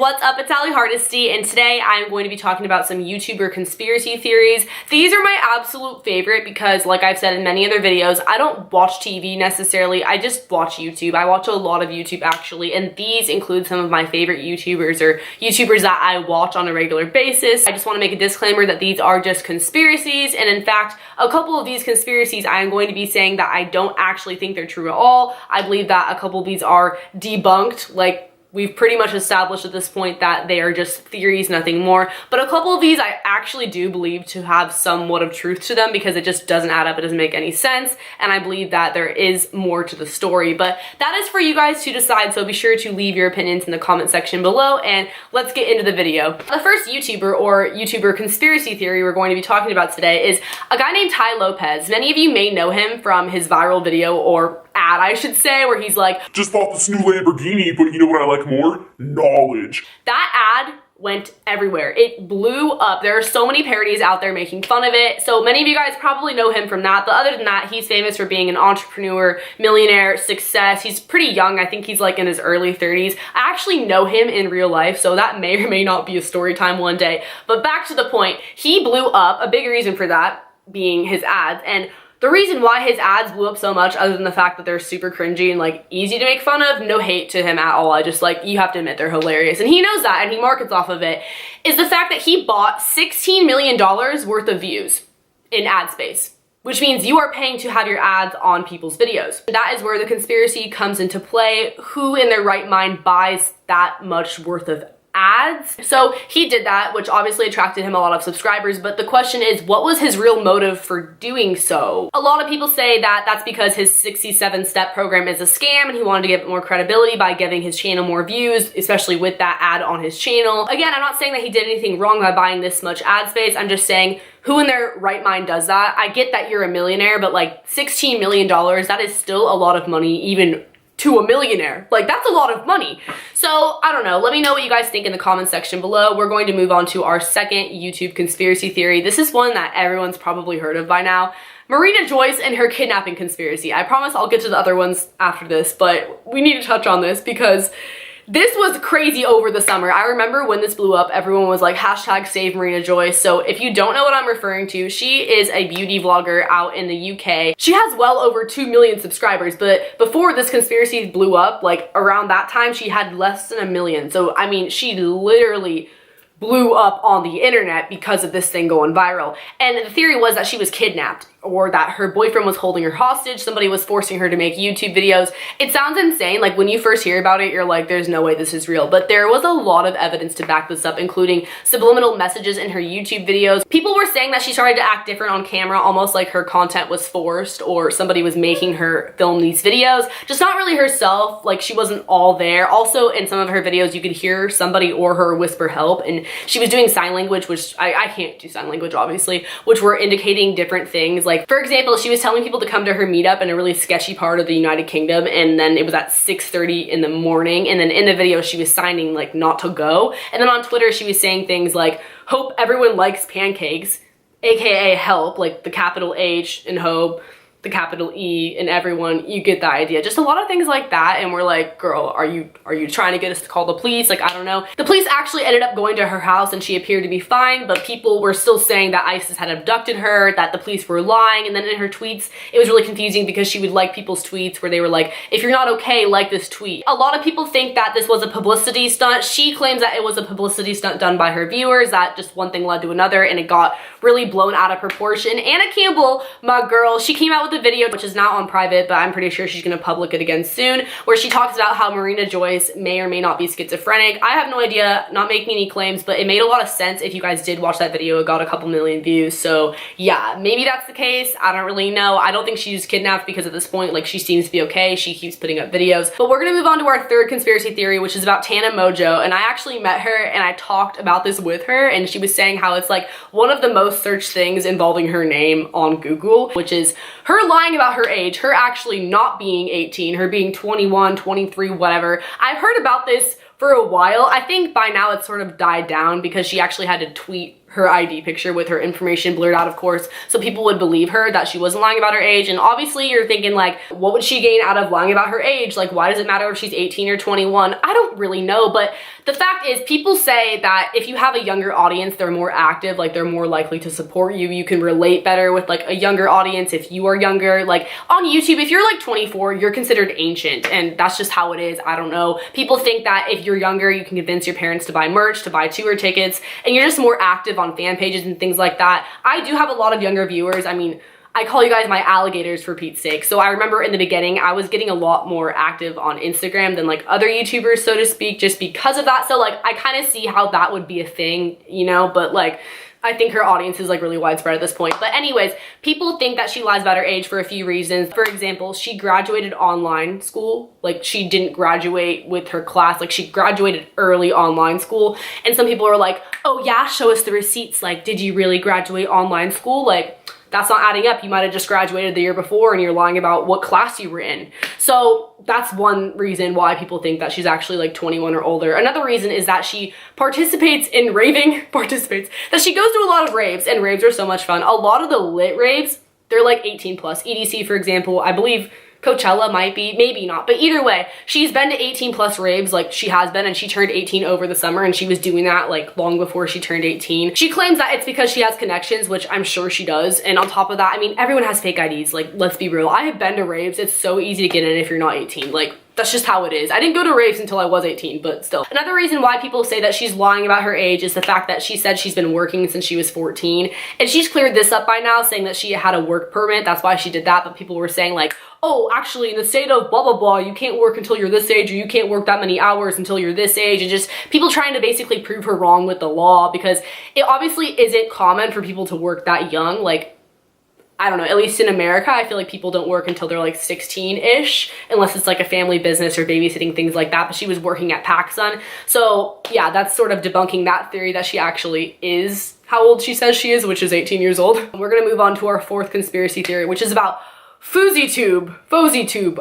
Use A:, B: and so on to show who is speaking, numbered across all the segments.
A: what's up? It's Ali Hardesty, and today I'm going to be talking about some YouTuber conspiracy theories. These are my absolute favorite because, like I've said in many other videos, I don't watch TV necessarily, I just watch YouTube. I watch a lot of YouTube actually, and these include some of my favorite YouTubers or YouTubers that I watch on a regular basis. I just want to make a disclaimer that these are just conspiracies, and in fact, a couple of these conspiracies I am going to be saying that I don't actually think they're true at all. I believe that a couple of these are debunked, like we've pretty much established at this point that they are just theories, nothing more. But a couple of these I actually do believe to have somewhat of truth to them because it just doesn't add up, it doesn't make any sense, and I believe that there is more to the story. But that is for you guys to decide, so be sure to leave your opinions in the comment section below, and let's get into the video. The first YouTuber or YouTuber conspiracy theory we're going to be talking about today is a guy named Tai Lopez. Many of you may know him from his viral video, or ad I should say, where he's like,
B: just bought this new Lamborghini, but you know what I like more? Knowledge.
A: That ad went everywhere. It blew up. There are so many parodies out there making fun of it. So many of you guys probably know him from that. But other than that, he's famous for being an entrepreneur, millionaire, success. He's pretty young. I think he's like in his early 30s. I actually know him in real life, so that may or may not be a story time one day. But back to the point, he blew up. A big reason for that being his ads. And the reason why his ads blew up so much, other than the fact that they're super cringy and like easy to make fun of, no hate to him at all, I just like, you have to admit they're hilarious, and he knows that and he markets off of it, is the fact that he bought $16 million worth of views in ad space, which means you are paying to have your ads on people's videos. That is where the conspiracy comes into play. Who in their right mind buys that much worth of ads? So he did that, which obviously attracted him a lot of subscribers, but the question is, what was his real motive for doing so? A lot of people say that that's because his 67-step program is a scam and he wanted to give it more credibility by giving his channel more views, especially with that ad on his channel. Again, I'm not saying that he did anything wrong by buying this much ad space, I'm just saying, who in their right mind does that? I get that you're a millionaire, but like $16 million, that is still a lot of money, even to a millionaire. Like, that's a lot of money. So I don't know, let me know what you guys think in the comment section below. We're going to move on to our second YouTube conspiracy theory. This is one that everyone's probably heard of by now. Marina Joyce and her kidnapping conspiracy. I promise I'll get to the other ones after this, but we need to touch on this because this was crazy over the summer. I remember when this blew up, everyone was like, hashtag save Marina Joyce. So if you don't know what I'm referring to, she is a beauty vlogger out in the UK. She has well over 2 million subscribers, but before this conspiracy blew up, like around that time, she had less than 1 million. So I mean, she literally blew up on the internet because of this thing going viral. And the theory was that she was kidnapped, or that her boyfriend was holding her hostage, somebody was forcing her to make YouTube videos. It sounds insane, like when you first hear about it, you're like, there's no way this is real, but there was a lot of evidence to back this up, including subliminal messages in her YouTube videos. People were saying that she started to act different on camera, almost like her content was forced, or somebody was making her film these videos, just not really herself, like she wasn't all there. Also, in some of her videos, you could hear somebody or her whisper help, and she was doing sign language, which I can't do sign language, obviously, which were indicating different things. Like, for example, she was telling people to come to her meetup in a really sketchy part of the United Kingdom, and then it was at 6:30 in the morning, and then in the video she was signing like not to go. And then on Twitter she was saying things like, hope everyone likes pancakes, aka help, like the capital H in hope, the capital E in everyone. You get the idea. Just a lot of things like that, and we're like, girl, are you trying to get us to call the police? Like, I don't know. The police actually ended up going to her house and she appeared to be fine, but people were still saying that ISIS had abducted her, that the police were lying. And then in her tweets, it was really confusing because she would like people's tweets where they were like, if you're not okay, like this tweet. A lot of people think that this was a publicity stunt. She claims that it was a publicity stunt done by her viewers, that just one thing led to another and it got really blown out of proportion. Anna Campbell, my girl, she came out with a video, which is now on private, but I'm pretty sure she's gonna public it again soon, where she talks about how Marina Joyce may or may not be schizophrenic. I have no idea, not making any claims, but it made a lot of sense. If you guys did watch that video, it got a couple million views. So yeah, maybe that's the case. I don't really know. I don't think she was kidnapped because at this point, like, she seems to be okay. She keeps putting up videos. But we're gonna move on to our third conspiracy theory, which is about Tana Monegeau. And I actually met her and I talked about this with her, and she was saying how it's like one of the most searched things involving her name on Google, which is her lying about her age, her actually not being 18, her being 21, 23, whatever. I've heard about this for a while. I think by now it's sort of died down because she actually had to tweet her ID picture with her information blurred out, of course, so people would believe her that she wasn't lying about her age. And obviously you're thinking like, what would she gain out of lying about her age? Like, why does it matter if she's 18 or 21? I don't really know, but the fact is, people say that if you have a younger audience, they're more active, like they're more likely to support you. You can relate better with like a younger audience if you are younger. Like on YouTube, if you're like 24, you're considered ancient, and that's just how it is. I don't know. People think that if you're younger, you can convince your parents to buy merch, to buy tour tickets, and you're just more active on fan pages and things like that. I do have a lot of younger viewers. I mean, I call you guys my alligators for Pete's sake. So I remember in the beginning, I was getting a lot more active on Instagram than like other YouTubers, so to speak, just because of that. So like, I kind of see how that would be a thing, you know, but like, I think her audience is like really widespread at this point. But anyways, people think that she lies about her age for a few reasons. For example, she graduated online school. Like she didn't graduate with her class. Like she graduated early online school. And some people are like, oh yeah, show us the receipts. Like, did you really graduate online school? Like, that's not adding up. You might have just graduated the year before and you're lying about what class you were in. So that's one reason why people think that she's actually like 21 or older. Another reason is that she participates in raving, that she goes to a lot of raves, and raves are so much fun. A lot of the lit raves, they're like 18 plus. EDC, for example, I believe Coachella might be, maybe not, but either way, she's been to 18 plus raves, like she has been, and she turned 18 over the summer, and she was doing that like long before she turned 18. She claims that it's because she has connections, which I'm sure she does, and on top of that, I mean, everyone has fake IDs, like, let's be real. I have been to raves. It's so easy to get in if you're not 18, like, that's just how it is. I didn't go to raves until I was 18, but still. Another reason why people say that she's lying about her age is the fact that she said she's been working since she was 14, and she's cleared this up by now, saying that she had a work permit. That's why she did that, but people were saying like, oh, actually in the state of blah, blah, blah, you can't work until you're this age, or you can't work that many hours until you're this age, and just people trying to basically prove her wrong with the law, because it obviously isn't common for people to work that young. Like, I don't know, at least in America, I feel like people don't work until they're like 16-ish, unless it's like a family business or babysitting, things like that, but she was working at PacSun. So yeah, that's sort of debunking that theory that she actually is how old she says she is, which is 18 years old. We're gonna move on to our fourth conspiracy theory, which is about FouseyTube.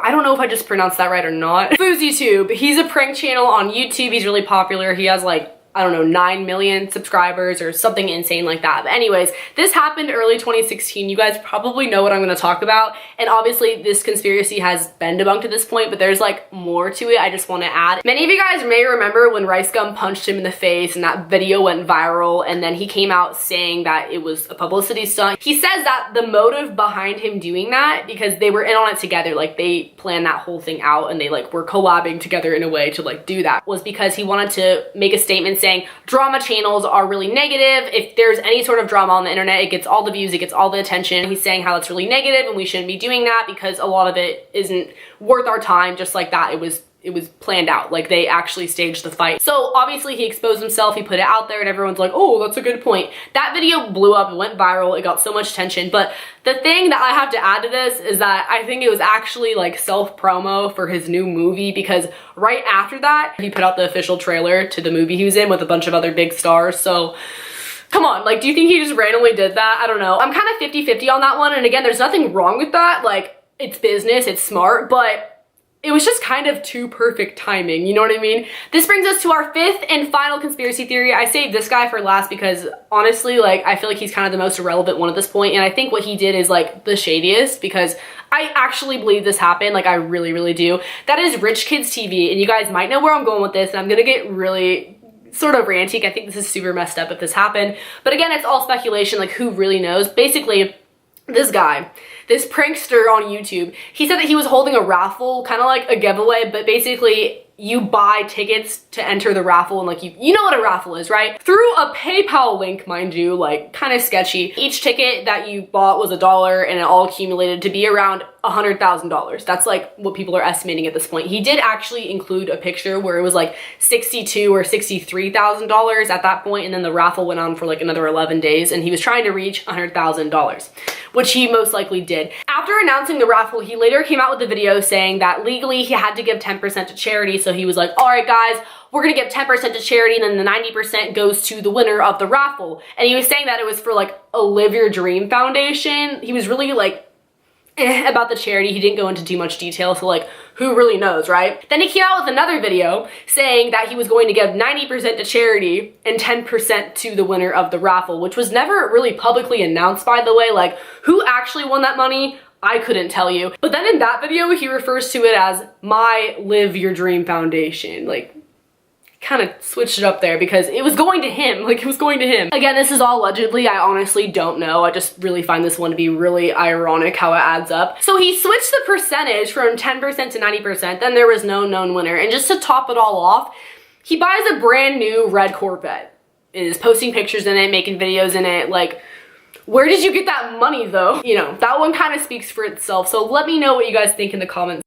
A: I don't know if I just pronounced that right or not. FouseyTube, he's a prank channel on YouTube. He's really popular. He has like, I don't know, 9 million subscribers or something insane like that. But anyways, this happened early 2016. You guys probably know what I'm gonna talk about. And obviously this conspiracy has been debunked at this point, but there's like more to it I just wanna add. Many of you guys may remember when Rice Gum punched him in the face and that video went viral, and then he came out saying that it was a publicity stunt. He says that the motive behind him doing that, because they were in on it together, like they planned that whole thing out and they like were collabing together in a way to like do that, was because he wanted to make a statement saying drama channels are really negative. If there's any sort of drama on the internet, it gets all the views, it gets all the attention. He's saying how it's really negative and we shouldn't be doing that because a lot of it isn't worth our time. Just like that, it was planned out. Like they actually staged the fight. So obviously he exposed himself, he put it out there, and everyone's like, oh, that's a good point. That video blew up, it went viral, it got so much attention. But the thing that I have to add to this is that I think it was actually like self-promo for his new movie, because right after that, he put out the official trailer to the movie he was in with a bunch of other big stars. So come on, like, do you think he just randomly did that? I don't know. I'm kind of 50-50 on that one. And again, there's nothing wrong with that. Like, it's business, it's smart, but it was just kind of too perfect timing, you know what I mean? This brings us to our fifth and final conspiracy theory. I saved this guy for last because honestly, like, I feel like he's kind of the most irrelevant one at this point, and I think what he did is like the shadiest, because I actually believe this happened. Like, I really, really do. That is Rich Kids TV, and you guys might know where I'm going with this, and I'm gonna get really sort of ranty. I think this is super messed up if this happened, but again, it's all speculation. Like, who really knows? Basically, this guy, this prankster on YouTube, he said that he was holding a raffle, kind of like a giveaway, but basically you buy tickets to enter the raffle, and like you know what a raffle is, right? Through a PayPal link, mind you, like kind of sketchy. Each ticket that you bought was $1, and it all accumulated to be around $100,000. That's like what people are estimating at this point. He did actually include a picture where it was like $62,000 or $63,000 at that point, and then the raffle went on for like another 11 days, and he was trying to reach $100,000, which he most likely did. After announcing the raffle, he later came out with a video saying that legally he had to give 10% to charity. So he was like, all right, guys, we're gonna give 10% to charity, and then the 90% goes to the winner of the raffle. And he was saying that it was for like a Live Your Dream Foundation. He was really like about the charity. He didn't go into too much detail, so like, who really knows, right? Then he came out with another video saying that he was going to give 90% to charity and 10% to the winner of the raffle, which was never really publicly announced, by the way. Like, who actually won that money? I couldn't tell you. But then in that video, he refers to it as my Live Your Dream Foundation. Like, kind of switched it up there because it was going to him. Like, it was going to him. Again, this is all allegedly. I honestly don't know. I just really find this one to be really ironic how it adds up. So he switched the percentage from 10% to 90%. Then there was no known winner. And just to top it all off, he buys a brand new red Corvette. Is posting pictures in it, making videos in it. Like, where did you get that money though? You know, that one kind of speaks for itself. So let me know what you guys think in the comments.